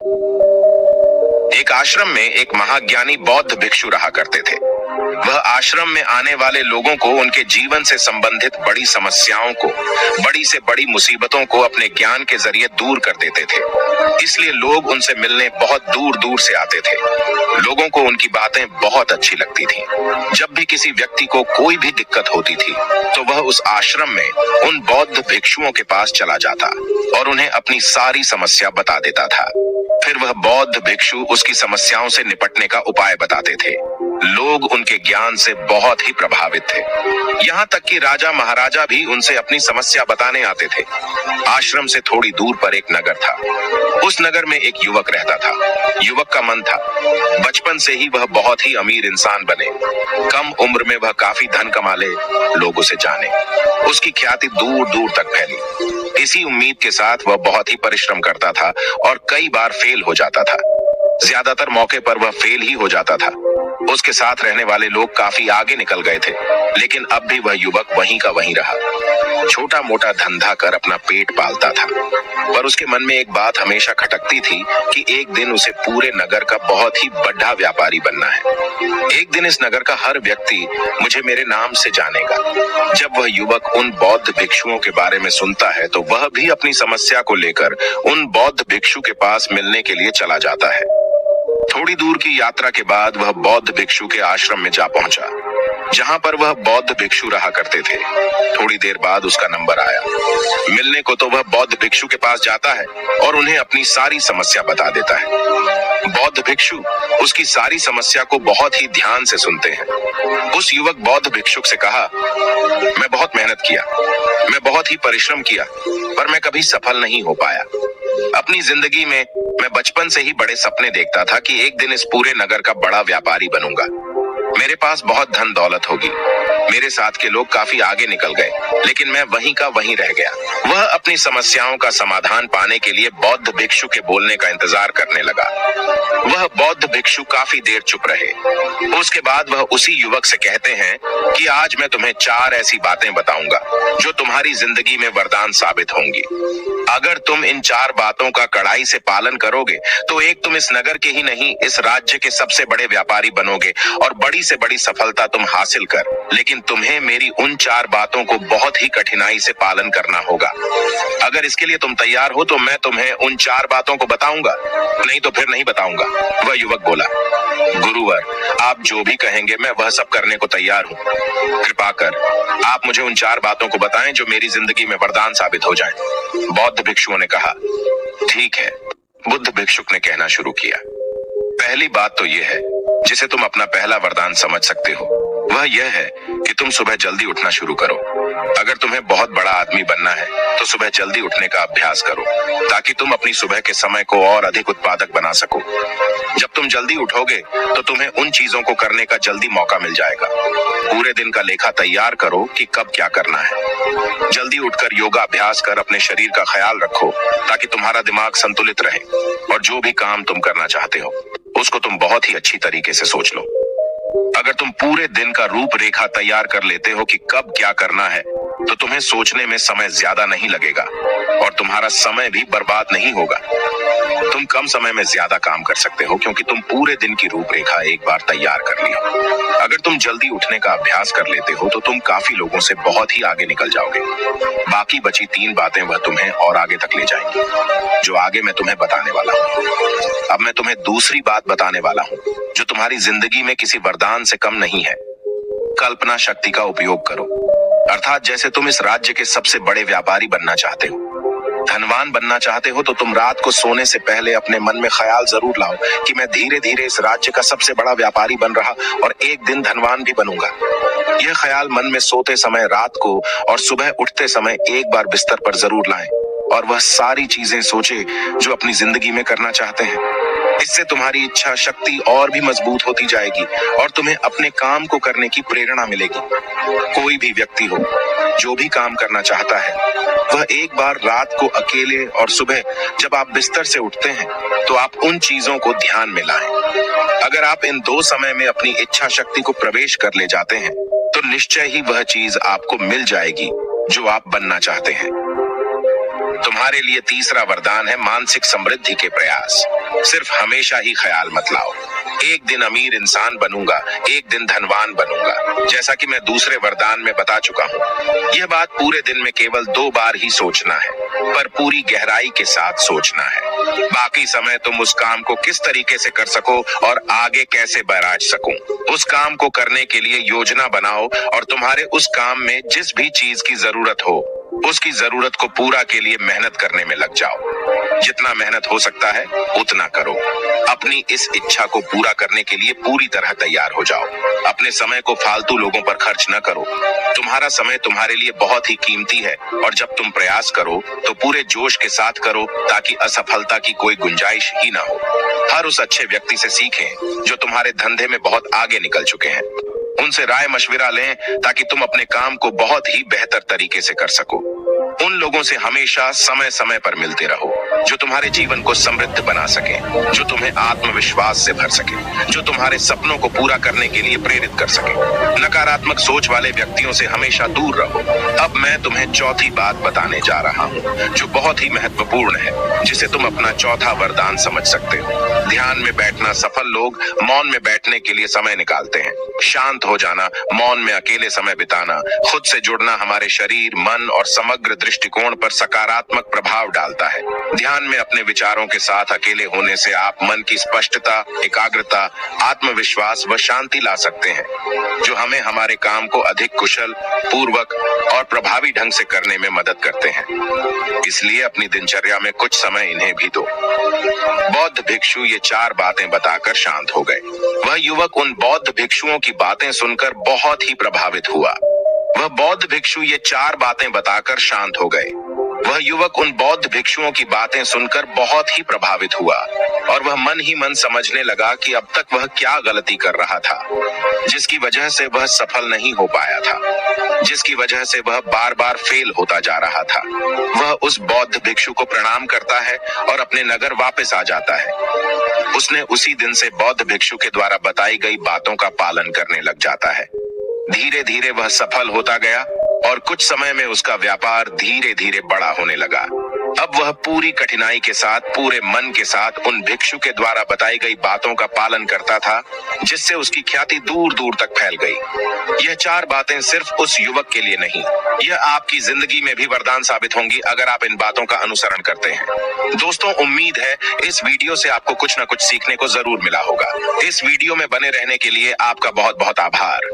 एक आश्रम में एक महाज्ञानी बौद्ध भिक्षु रहा करते थे। वह आश्रम में आने वाले लोगों को उनके जीवन से संबंधित बड़ी समस्याओं को, बड़ी से बड़ी मुसीबतों को अपने ज्ञान के जरिए दूर कर देते थे। इसलिए लोग उनसे मिलने बहुत दूर दूर से आते थे। लोगों को उनकी बातें बहुत अच्छी लगती थी। जब भी किसी व्यक्ति को कोई भी दिक्कत होती थी तो वह उस आश्रम में उन बौद्ध भिक्षुओं के पास चला जाता और उन्हें अपनी सारी समस्या बता देता था। फिर वह बौद्ध भिक्षु उसकी समस्याओं से निपटने का उपाय बताते थे। लोग उनके ज्ञान से बहुत ही प्रभावित थे। यहाँ तक कि राजा महाराजा भी उनसे अपनी समस्या बताने आते थे। आश्रम से थोड़ी दूर पर एक नगर था। उस नगर में एक युवक रहता था। युवक का मन था बचपन से ही वह बहुत ही अमीर इंसान बने। कम उम्र में वह काफी धन कमा ले, लोग उसे जाने, उसकी ख्याति दूर दूर तक फैली। इसी उम्मीद के साथ वह बहुत ही परिश्रम करता था और कई बार फेल हो जाता था। ज्यादातर मौके पर वह फेल ही हो जाता था। उसके साथ रहने वाले लोग काफी आगे निकल गए थे, लेकिन अब भी वह युवक वहीं का वहीं रहा। छोटा मोटा धंधा कर अपना पेट पालता था, पर उसके मन में एक बात हमेशा खटकती थी कि एक दिन उसे पूरे नगर का बहुत ही बड़ा व्यापारी बनना है। एक दिन इस नगर का हर व्यक्ति मुझे मेरे नाम से जानेगा। जब वह युवक उन बौद्ध भिक्षुओं के बारे में सुनता है तो वह भी अपनी समस्या को लेकर उन बौद्ध भिक्षु के पास मिलने के लिए चला जाता है। थोड़ी दूर की यात्रा के बाद वह बौद्ध भिक्षु के आश्रम में जा पहुंचा, जहां पर वह बौद्ध भिक्षु रहा करते थे। थोड़ी देर बाद उसका नंबर आया। मिलने को तो वह बौद्ध भिक्षु के पास जाता है और उन्हें अपनी सारी समस्या बता देता है। बौद्ध भिक्षु उसकी सारी समस्या को बहुत ही ध्यान से सुनते हैं। उस युवक बौद्ध भिक्षुक से कहा, मैं बहुत मेहनत किया, मैं बहुत ही परिश्रम किया, पर मैं कभी सफल नहीं हो पाया। अपनी जिंदगी में मैं बचपन से ही बड़े सपने देखता था कि एक दिन इस पूरे नगर का बड़ा व्यापारी बनूंगा। मेरे पास बहुत धन दौलत होगी। मेरे साथ के लोग काफी आगे निकल गए, लेकिन मैं वहीं का वहीं रह गया। वह अपनी समस्याओं का समाधान पाने के लिए बौद्ध भिक्षु के बोलने का इंतजार करने लगा। वह बौद्ध भिक्षु काफी देर चुप रहे। उसके बाद वह उसी युवक से कहते हैं कि आज मैं तुम्हें 4 ऐसी बातें बताऊंगा जो तुम्हारी जिंदगी में वरदान साबित होंगी। अगर तुम इन 4 बातों का कड़ाई से पालन करोगे तो एक तुम इस नगर के ही नहीं, इस राज्य के सबसे बड़े व्यापारी बनोगे और बड़ी से बड़ी सफलता तुम हासिल कर। लेकिन तुम्हें मेरी उन 4 बातों को बहुत ही कठिनाई से पालन करना होगा। अगर इसके लिए तुम तैयार हो तो मैं तुम्हें उन 4 बातों को बताऊंगा, नहीं तो फिर नहीं बताऊंगा। वह युवक बोला, गुरुवर, आप जो भी कहेंगे मैं वह सब करने को तैयार हूँ। कृपा कर आप मुझे उन 4 बातों को बताएं जो मेरी जिंदगी में वरदान साबित हो जाएं। बौद्ध भिक्षुओं ने कहा, ठीक है। बुद्ध भिक्षुक ने कहना शुरू किया, पहली बात तो यह है जिसे तुम अपना पहला वरदान समझ सकते हो, वह यह है कि तुम सुबह जल्दी उठना शुरू करो। अगर तुम्हें बहुत बड़ा आदमी बनना है तो सुबह जल्दी उठने का अभ्यास करो, ताकि तुम अपनी सुबह के समय को और अधिक उत्पादक बना सको। जब तुम जल्दी उठोगे तो तुम्हें उन चीजों को करने का जल्दी मौका मिल जाएगा। पूरे दिन का लेखा तैयार करो कि कब क्या करना है। जल्दी उठकर योगा अभ्यास कर अपने शरीर का ख्याल रखो, ताकि तुम्हारा दिमाग संतुलित रहे और जो भी काम तुम करना चाहते हो उसको तुम बहुत ही अच्छी तरीके से सोच लो। अगर तुम पूरे दिन का रूपरेखा तैयार कर लेते हो कि कब क्या करना है तो तुम्हें सोचने में समय ज्यादा नहीं लगेगा और तुम्हारा समय भी बर्बाद नहीं होगा। तुम कम समय में ज्यादा काम कर सकते हो क्योंकि तुम पूरे दिन की रूपरेखा एक बार तैयार कर ली हो। अगर तुम जल्दी उठने का अभ्यास कर लेते हो तो तुम काफी लोगों से बहुत ही आगे निकल जाओगे। बाकी बची 3 बातें वह तुम्हें और आगे तक ले जाएंगी, जो आगे मैं तुम्हें बताने वाला हूँ। अब मैं तुम्हें दूसरी बात बताने वाला हूँ जो तुम्हारी जिंदगी में किसी वरदान से कम नहीं है। कल्पना शक्ति का उपयोग करो, अर्थात जैसे तुम इस राज्य के सबसे बड़े व्यापारी बनना चाहते हो, धनवान बनना चाहते हो, तो तुम रात को सोने से पहले अपने मन में ख्याल जरूर लाओ कि मैं धीरे धीरे इस राज्य का सबसे बड़ा व्यापारी बन रहा और एक दिन धनवान भी बनूंगा। यह ख्याल मन में सोते समय, रात को और सुबह उठते समय एक बार बिस्तर पर जरूर लाएं और वह सारी चीजें सोचे जो अपनी जिंदगी में करना चाहते हैं। इससे तुम्हारी इच्छा शक्ति और भी मजबूत होती जाएगी और तुम्हें अपने काम को करने की प्रेरणा मिलेगी। कोई भी व्यक्ति हो जो भी काम करना चाहता है, वह एक बार रात को अकेले और सुबह जब आप बिस्तर से उठते हैं तो आप उन चीजों को ध्यान में लाएं। अगर आप इन 2 समय में अपनी इच्छा शक्ति को प्रवेश कर ले जाते हैं तो निश्चय ही वह चीज आपको मिल जाएगी जो आप बनना चाहते हैं। तुम्हारे लिए तीसरा वरदान है मानसिक समृद्धि के प्रयास। सिर्फ हमेशा ही ख्याल मत लाओ, एक दिन अमीर इंसान बनूंगा, एक दिन धनवान बनूंगा। जैसा कि मैं दूसरे वरदान में बता चुका हूँ, यह बात पूरे दिन में केवल 2 बार ही सोचना है, पर पूरी गहराई के साथ सोचना है। बाकी समय तुम उस काम को किस तरीके से कर सको और आगे कैसे बढ़ा सकूं, उस काम को करने के लिए योजना बनाओ और तुम्हारे उस काम में जिस भी चीज की जरूरत हो, उसकी जरूरत को पूरा के लिए मेहनत करने में लग जाओ। जितना मेहनत हो सकता है उतना करो। अपनी इस इच्छा को पूरा करने के लिए पूरी तरह तैयार हो जाओ। अपने समय को फालतू लोगों पर खर्च न करो। तुम्हारा समय तुम्हारे लिए बहुत ही कीमती है और जब तुम प्रयास करो तो पूरे जोश के साथ करो ताकि असफलता की कोई गुंजाइश ही ना हो। हर उस अच्छे व्यक्ति से सीखें जो तुम्हारे धंधे में बहुत आगे निकल चुके हैं। उनसे राय मशविरा लें ताकि तुम अपने काम को बहुत ही बेहतर तरीके से कर सको। उन लोगों से हमेशा समय समय पर मिलते रहो जो तुम्हारे जीवन को समृद्ध बना सके, जो तुम्हें आत्मविश्वास से भर सके, जो तुम्हारे सपनों को पूरा करने के लिए प्रेरित कर सके। नकारात्मक सोच वाले व्यक्तियों से हमेशा दूर रहो। अब मैं तुम्हें चौथी बात बताने जा रहा हूँ जो बहुत ही महत्वपूर्ण है, जिसे तुम अपना चौथा वरदान समझ सकते हो। ध्यान में बैठना। सफल लोग मौन में बैठने के लिए समय निकालते हैं। शांत हो जाना, मौन में अकेले समय बिताना, खुद से जुड़ना हमारे शरीर, मन और समग्र दृष्टिकोण पर सकारात्मक प्रभाव डालता है। ध्यान में अपने विचारों के साथ अकेले होने से आप मन की स्पष्टता, एकाग्रता, आत्मविश्वास व शांति ला सकते हैं, जो हमें हमारे काम को अधिक कुशल, पूर्वक और प्रभावी ढंग से करने में मदद करते हैं। इसलिए अपनी दिनचर्या में कुछ समय इन्हें भी दो। बौद्ध भिक्षु ये 4 बातें बताकर शांत हो गए। वह युवक उन बौद्ध भिक्षुओं की बातें सुनकर बहुत ही प्रभावित हुआ। वह बौद्ध भिक्षु ये 4 बातें बताकर शांत हो गए। वह युवक उन बौद्ध भिक्षुओं की बातें सुनकर बहुत ही प्रभावित हुआ और वह मन ही मन समझने लगा कि अब तक वह क्या गलती कर रहा था, जिसकी वजह से वह सफल नहीं हो पाया था, जिसकी वजह से वह बार बार फेल होता जा रहा था। वह उस बौद्ध भिक्षु को प्रणाम करता है और अपने नगर वापस आ जाता है। उसने उसी दिन से बौद्ध भिक्षु के द्वारा बताई गई बातों का पालन करने लग जाता है। धीरे धीरे वह सफल होता गया और कुछ समय में उसका व्यापार धीरे धीरे बड़ा होने लगा। अब वह पूरी कठिनाई के साथ, पूरे मन के साथ उन भिक्षु के द्वारा बताई गई बातों का पालन करता था, जिससे उसकी ख्याति दूर दूर तक फैल गई। यह 4 बातें सिर्फ उस युवक के लिए नहीं, यह आपकी जिंदगी में भी वरदान साबित होंगी अगर आप इन बातों का अनुसरण करते हैं। दोस्तों, उम्मीद है इस वीडियो से आपको कुछ न कुछ सीखने को जरूर मिला होगा। इस वीडियो में बने रहने के लिए आपका बहुत बहुत आभार।